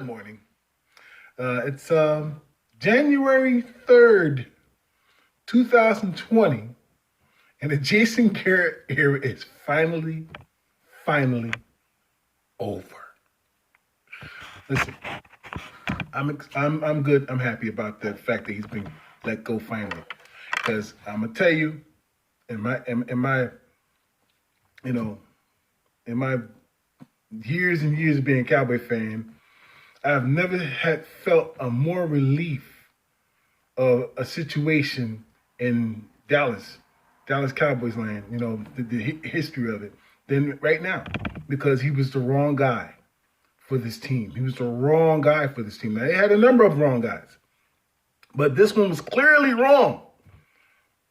Good morning. It's January 3rd, 2020, and the Jason Garrett era is finally over. Listen, I'm good. I'm happy about the fact that he's been let go finally, because I'm gonna tell you, in my in my years and years of being a Cowboy fan, I've never had felt a more relief of a situation in Dallas Cowboys land, the history of it, than right now, because he was the wrong guy for this team. He was the wrong guy for this team. Now, they had a number of wrong guys, but this one was clearly wrong,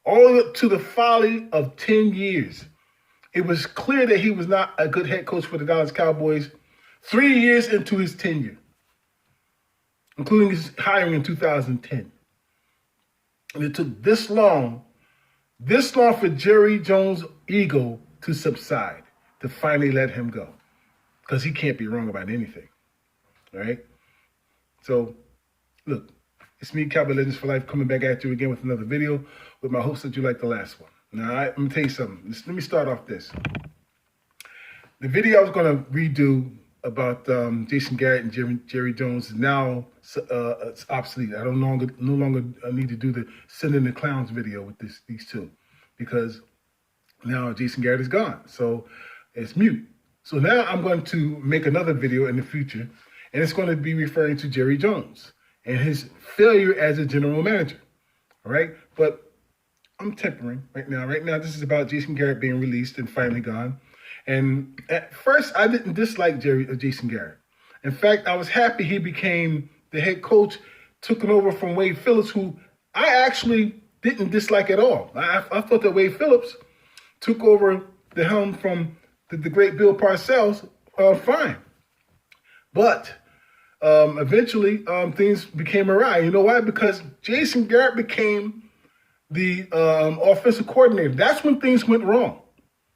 all the way up to the folly of 10 years. It was clear that he was not a good head coach for the Dallas Cowboys 3 years into his tenure, including his hiring in 2010. And it took this long for Jerry Jones' ego to subside, to finally let him go, because he can't be wrong about anything, all right? So, look, it's me, Cowboy Legends for Life, coming back at you again with another video with my hopes that you like the last one. Now, I'm going to tell you something. Let me start off this. The video I was going to redo about Jason Garrett and Jerry Jones is now it's obsolete. I no longer need to do the Sending the Clowns video with these two, because now Jason Garrett is gone. So it's mute. So now I'm going to make another video in the future, and it's going to be referring to Jerry Jones and his failure as a general manager. All right? But I'm tempering right now. Right now, this is about Jason Garrett being released and finally gone. And at first, I didn't dislike Jason Garrett. In fact, I was happy he became the head coach, took it over from Wade Phillips, who I actually didn't dislike at all. I thought that Wade Phillips took over the helm from the great Bill Parcells fine. But eventually, things became awry. You know why? Because Jason Garrett became the offensive coordinator. That's when things went wrong.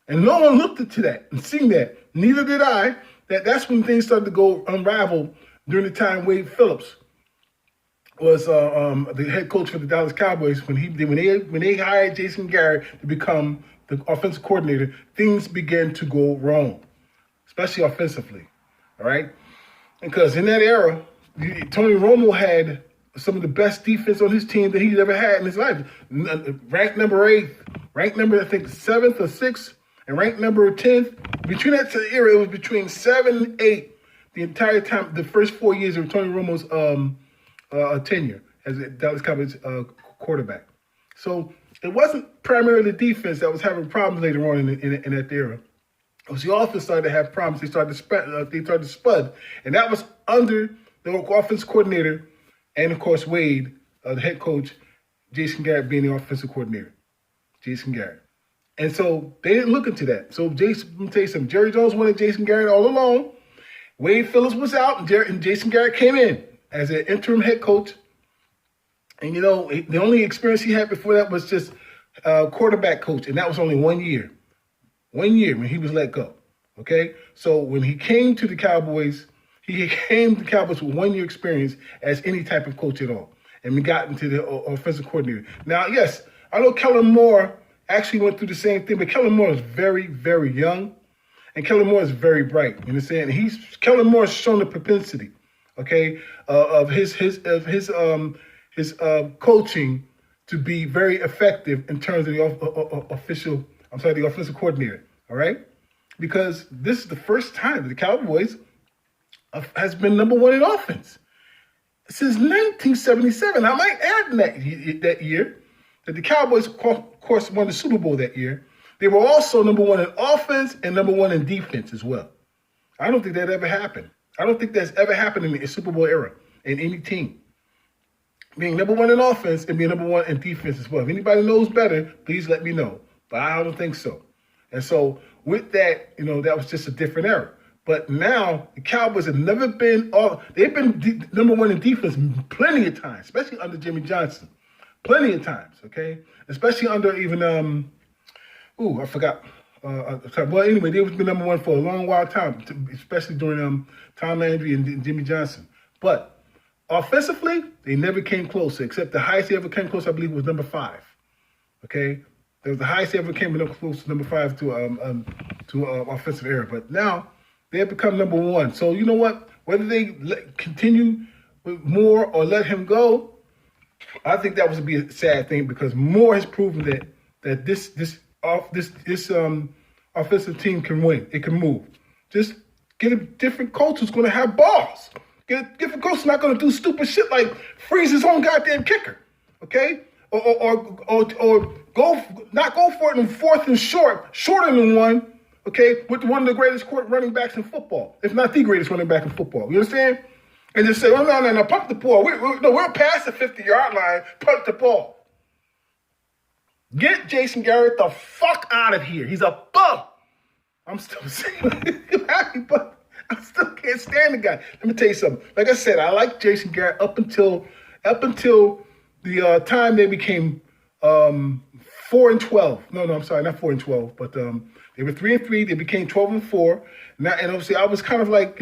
And no one looked into that and seen that. Neither did I. That's when things started to go unravel during the time Wade Phillips was the head coach for the Dallas Cowboys. When they hired Jason Garrett to become the offensive coordinator, things began to go wrong, especially offensively. All right? Because in that era, Tony Romo had some of the best defense on his team that he's ever had in his life. Ranked number 8, ranked number, I think, 7th or 6th, and ranked number 10th. Between that era, it was between 7 and 8 the entire time, the first 4 years of Tony Romo's tenure as a Dallas Cowboys quarterback. So it wasn't primarily the defense that was having problems later on in that era. It was the offense started to have problems. They started to spud. And that was under the offensive coordinator and, of course, Wade, the head coach, Jason Garrett being the offensive coordinator. Jason Garrett. And so they didn't look into that. So, Jason, let me tell you something. Jerry Jones wanted Jason Garrett all along. Wade Phillips was out, and Jason Garrett came in as an interim head coach. And, the only experience he had before that was just quarterback coach, and that was only 1 year. 1 year when he was let go, okay? So when he came to the Cowboys, he came to the Cowboys with 1 year experience as any type of coach at all. And we got into the offensive coordinator. Now, yes, I know Kellen Moore actually went through the same thing, but Kellen Moore is very, very young, and Kellen Moore is very bright. You understand? Kellen Moore has shown the propensity, okay, of his coaching to be very effective in terms of the offensive coordinator, all right? Because this is the first time that the Cowboys has been number 1 in offense since 1977. I might add that year that the Cowboys, of course, won the Super Bowl that year. They were also number 1 in offense and number 1 in defense as well. I don't think that ever happened. I don't think that's ever happened in the Super Bowl era in any team. Being number 1 in offense and being number 1 in defense as well. If anybody knows better, please let me know. But I don't think so. And so with that, that was just a different era. But now the Cowboys have never been they've been number 1 in defense plenty of times, especially under Jimmy Johnson. Plenty of times, okay? Especially under even I forgot. Well, anyway, they've been number 1 for a long while time, especially during Tom Landry and Jimmy Johnson. But offensively, they never came close, except the highest they ever came close, I believe, was number 5. Okay? That was the highest they ever came close to number 5 to offensive error. But now they have become number 1. So you know what? Whether they continue with Moore or let him go, I think that would be a sad thing because Moore has proven that this offensive team can win. It can move. Just get a different coach who's going to have balls. Get a different coach who's not going to do stupid shit like freeze his own goddamn kicker. Okay? Or not go for it in 4th and shorter than 1. Okay? With one of the greatest running backs in football, if not the greatest running back in football. You understand? And just say, oh, no, pump the ball. We're past the 50-yard line. Pump the ball. Get Jason Garrett the fuck out of here. He's a bum. I'm still saying happy, but I still can't stand the guy. Let me tell you something. Like I said, I like Jason Garrett up until the time they became 4-12. No, I'm sorry, not 4-12, but they were 3-3. They became 12-4. Now, and obviously, I was kind of like,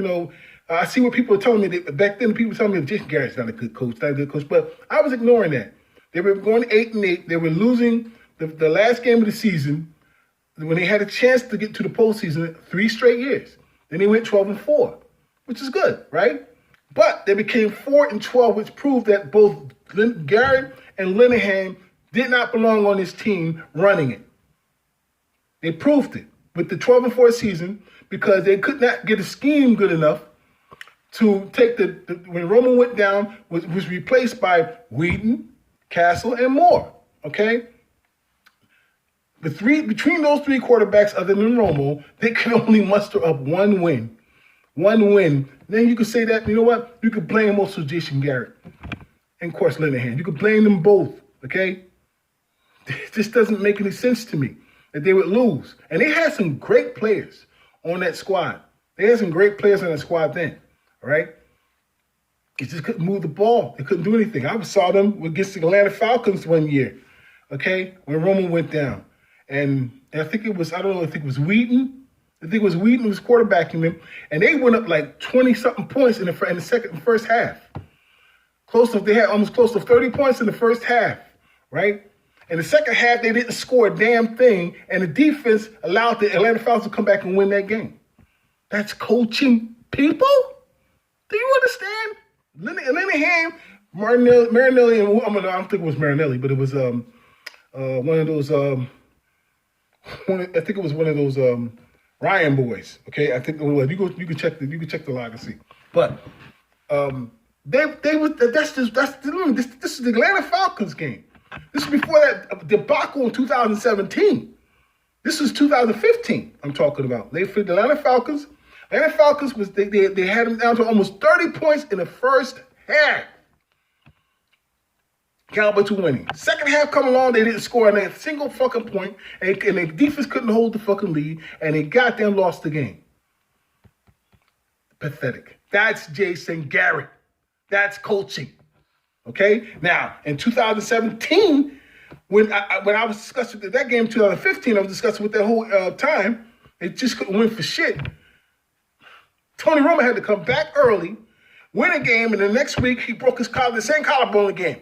I see what people are telling me. Back then, people were telling me that Jason Garrett's not a good coach, but I was ignoring that. They were going 8-8. They were losing the last game of the season when they had a chance to get to the postseason 3 straight years. Then they went 12-4, which is good, right? But they became 4-12, which proved that both Garrett and Linehan did not belong on this team running it. They proved it with the 12-4 season because they could not get a scheme good enough to take when Roman went down, was replaced by Wheaton, Castle, and Moore, okay? Between those 3 quarterbacks other than Romo, they could only muster up 1 win. 1 win. Then you could say that, you know what? You could blame also Jason Garrett and, of course, Linehan. You could blame them both, okay? It just doesn't make any sense to me that they would lose. And they had some great players on that squad. They had some great players on that squad then. All right? They just couldn't move the ball. They couldn't do anything. I saw them against the Atlanta Falcons one year, okay, when Roman went down. And I think it was, I think it was Wheaton. I think it was Wheaton who was quarterbacking them. And they went up like 20-something points in the first half. They had almost close to 30 points in the first half, right? In the second half, they didn't score a damn thing. And the defense allowed the Atlanta Falcons to come back and win that game. That's coaching people? Do you understand? Linehan, Marinelli, and I don't think it was Marinelli, but it was one of those. I think it was one of those Ryan boys. Okay, I think it was. You can check the log and see. But this is the Atlanta Falcons game. This is before that debacle in 2017. This was 2015. I'm talking about. They for the Atlanta Falcons. Atlanta Falcons they had them down to almost 30 points in the first half. Cowboys were winning. Second half come along, they didn't score a single fucking point, and the defense couldn't hold the fucking lead, and they goddamn lost the game. Pathetic. That's Jason Garrett. That's coaching. Okay? Now, in 2017, when I was discussing that game in 2015, I was discussing with that whole time, they just couldn't win for shit. Tony Romo had to come back early, win a game, and the next week he broke the same collarbone again.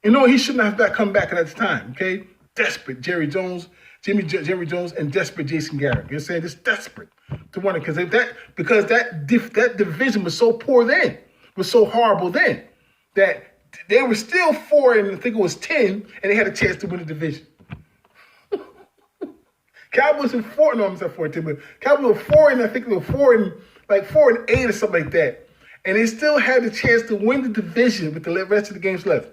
You know, he shouldn't have come back at that time, okay? Desperate Jerry Jones, Jerry Jones, and desperate Jason Garrett. You know what I'm saying? Just desperate to win it because that division was so poor then, was so horrible then, that they were still 4 and I think it was 10, and they had a chance to win the division. Cowboys were 4, no, I'm sorry, 4 and 10, but Cowboys were 4 and I think they were 4 and 8 or something like that. And they still had the chance to win the division with the rest of the games left.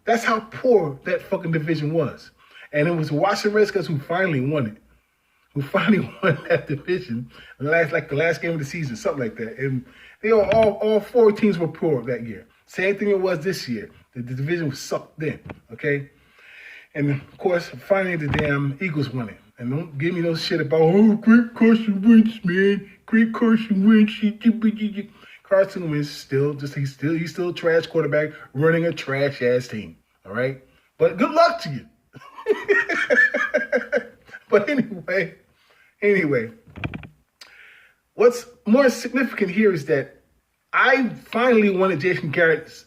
That's how poor that fucking division was. And it was the Washington Redskins who finally won it. Who finally won that division. The last game of the season, something like that. And they all 4 teams were poor that year. Same thing it was this year. The division was sucked then. Okay? And of course, finally the damn Eagles won it. And don't give me no shit about, great Carson Wentz, man. Great Carson Wentz. Carson Wentz he's still a trash quarterback running a trash ass team. All right, but good luck to you. But anyway, what's more significant here is that I finally wanted Jason Garrett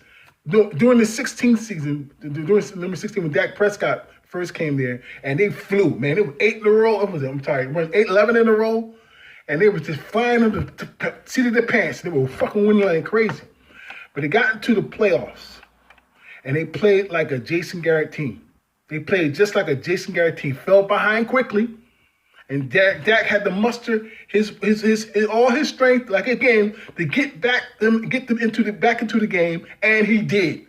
during the 16th season, during number 16 when Dak Prescott first came there, and they flew, man. It was 8 in a row. I'm sorry, 11 in a row, and they were just flying under the seat of their pants. They were fucking winning like crazy. But they got into the playoffs, and they played like a Jason Garrett team. They played just like a Jason Garrett team. Fell behind quickly, and Dak had to muster his all his strength, like again, to get them back into the game, and he did.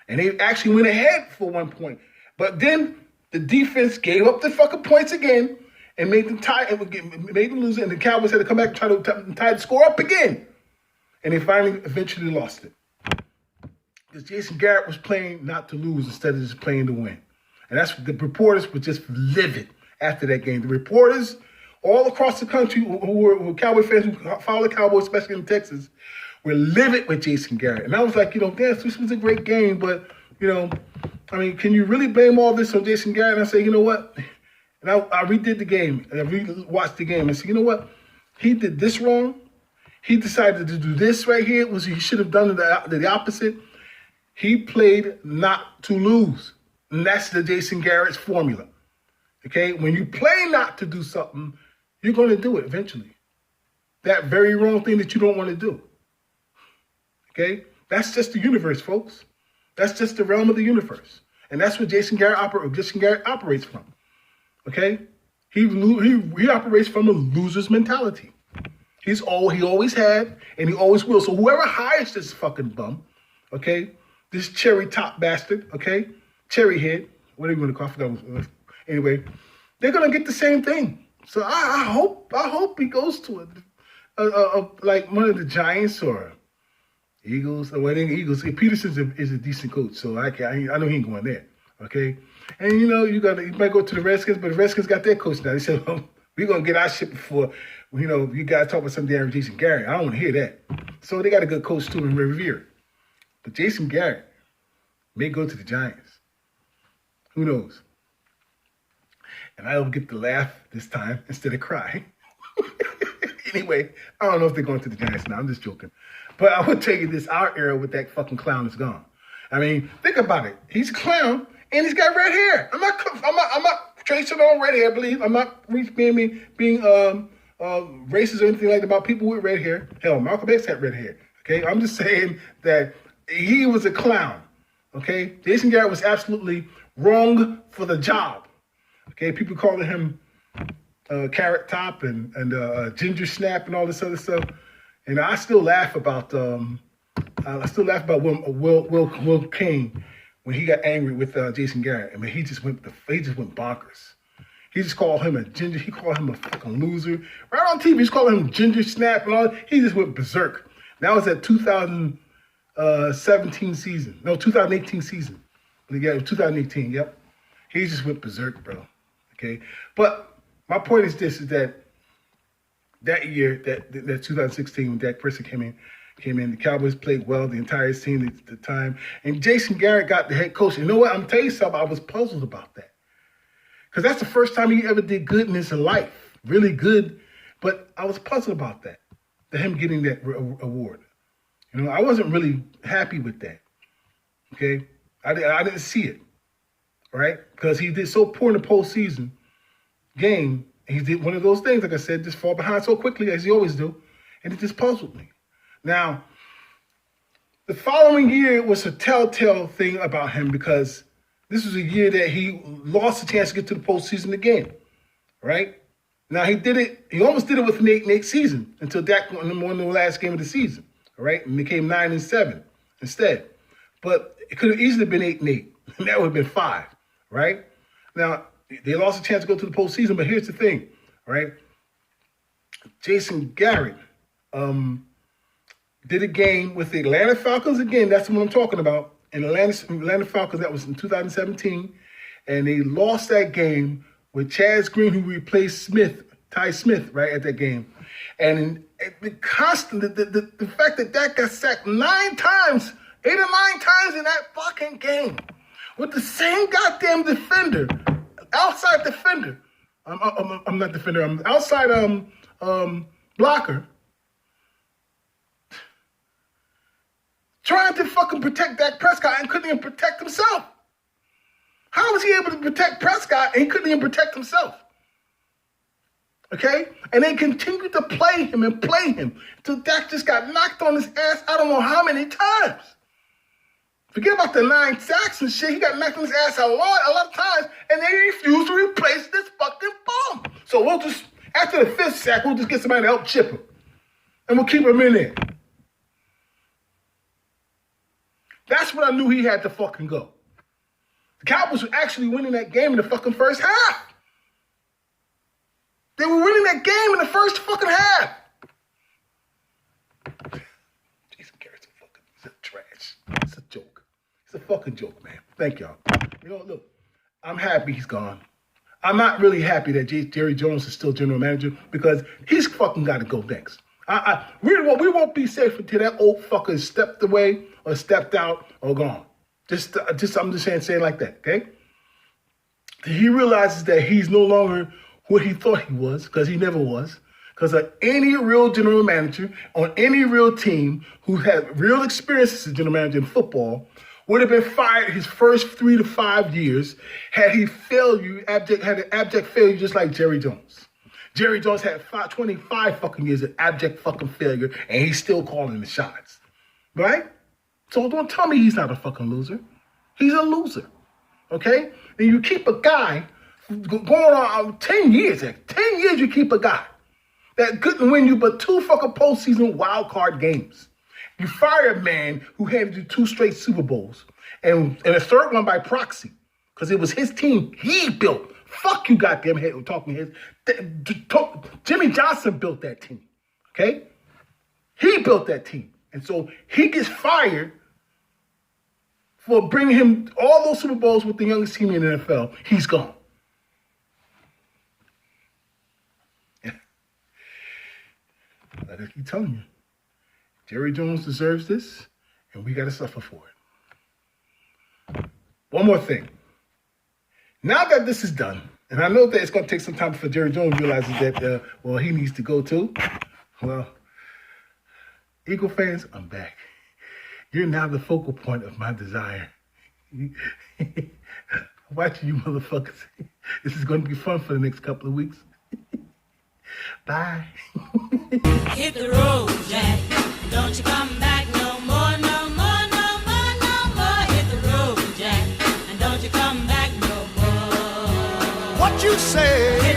And they actually went ahead for one point, but then the defense gave up the fucking points again and made them lose it. And the Cowboys had to come back and try to tie the score up again, and they finally eventually lost it because Jason Garrett was playing not to lose instead of just playing to win. And that's what the reporters were just livid after that game. The reporters all across the country who were Cowboy fans who follow the Cowboys, especially in Texas, were livid with Jason Garrett. And I was like, damn, this was a great game, but, I mean, can you really blame all this on Jason Garrett? And I say, you know what? And I redid the game, and I rewatched the game and said, you know what? He did this wrong. He decided to do this right here. He should have done the opposite. He played not to lose. And that's the Jason Garrett's formula. Okay? When you play not to do something, you're going to do it eventually. That very wrong thing that you don't want to do. Okay? That's just the universe, folks. That's just the realm of the universe. And that's what Jason Garrett operates from. Okay? He operates from a loser's mentality. He always had, and he always will. So whoever hires this fucking bum, okay, this cherry top bastard, okay, cherry head, what are you going to call it? Anyway, they're going to get the same thing. So I hope he goes to it, like one of the Giants or Eagles. Eagles. Peterson is a decent coach, so I know he ain't going there. Okay, and you might go to the Redskins, but the Redskins got their coach now. They said, we're gonna get our shit before you guys talk about some damn Jason Garrett. I don't want to hear that. So they got a good coach too in Revere, but Jason Garrett may go to the Giants. Who knows? And I'll get to laugh this time instead of cry. Anyway, I don't know if they're going to the Giants now. I'm just joking. But I would tell you this, our era with that fucking clown is gone. I mean, think about it. He's a clown and he's got red hair. I'm not tracing on red hair, believe. I'm not being racist or anything like that about people with red hair. Hell, Malcolm X had red hair. Okay? I'm just saying that he was a clown. Okay? Jason Garrett was absolutely wrong for the job. Okay? People calling him Carrot Top and Ginger Snap and all this other stuff. And I still laugh about Will King when he got angry with Jason Garrett. I mean, he just went bonkers. He just called him a ginger. He called him a fucking loser. Right on TV, he's calling him Ginger Snap and all. He just went berserk. That was that 2017 season. No, 2018 season. Yeah, it was 2018. Yep. He just went berserk, bro. Okay, but my point is this: is that year, that 2016, when Dak Prescott came in, the Cowboys played well the entire season at the time, and Jason Garrett got the head coach. You know what? I'm telling you something. I was puzzled about that because that's the first time he ever did good in his life, really good. But I was puzzled about that him getting that award. I wasn't really happy with that. Okay, I didn't see it, right? Because he did so poor in the postseason game. He did one of those things, like I said, just fall behind so quickly as he always do, and it just puzzled me. Now, the following year was a telltale thing about him because this was a year that he lost a chance to get to the postseason again, right? Now, he almost did it with an 8-8 season until Dak won the last game of the season, all right? And became 9-7 instead. But it could have easily been 8-8, and that would have been 5, right? Now, they lost a chance to go to the postseason, but here's the thing, right? Jason Garrett did a game with the Atlanta Falcons again. That's what I'm talking about. And Atlanta Falcons, that was in 2017. And they lost that game with Chaz Green, who replaced Ty Smith, right, at that game. And the fact that Dak got sacked 8 or 9 times in that fucking game with the same goddamn defender. Outside defender. I'm not defender. I'm outside blocker. trying to fucking protect Dak Prescott and couldn't even protect himself. How was he able to protect Prescott and he couldn't even protect himself? Okay? And they continued to play him until Dak just got knocked on his ass I don't know how many times. Forget about the 9 sacks and shit. He got knocked on his ass a lot of times, and they refused to replace this fucking bum. So we'll just, after the 5th sack, we'll just get somebody to help chip him. And we'll keep him in there. That's when I knew he had to fucking go. The Cowboys were actually winning that game in the fucking first half. They were winning that game in the first fucking half. Jason Garrett's a trash. It's a joke. It's a fucking joke, man. Thank y'all. You know, look, I'm happy he's gone. I'm not really happy that Jerry Jones is still general manager because he's fucking got to go next. We won't be safe until that old fucker stepped away or stepped out or gone. I'm just saying like that, okay? He realizes that he's no longer what he thought he was, because he never was. Because any real general manager on any real team who had real experience as a general manager in football would have been fired his first 3 to 5 years had he had an abject failure just like Jerry Jones. Jerry Jones had 25 fucking years of abject fucking failure, and he's still calling the shots. Right? So don't tell me he's not a fucking loser. He's a loser. Okay? Then you keep a guy going on 10 years. 10 years you keep a guy that couldn't win you but 2 fucking postseason wild card games. You fire a man who handed you 2 straight Super Bowls and a 3rd one by proxy because it was his team he built. Fuck you goddamn head talking heads. Jimmy Johnson built that team. Okay? He built that team. And so he gets fired for bringing him all those Super Bowls with the youngest team in the NFL. He's gone. I keep telling you, Jerry Jones deserves this, and we got to suffer for it. One more thing. Now that this is done, and I know that it's going to take some time for Jerry Jones realizes that, he needs to go too. Well, Eagle fans, I'm back. You're now the focal point of my desire. Watching you motherfuckers. This is going to be fun for the next couple of weeks. Bye. Hit the road, Jack. Don't you come back no more, no more, no more, no more. Hit the road, Jack. And don't you come back no more. What you say?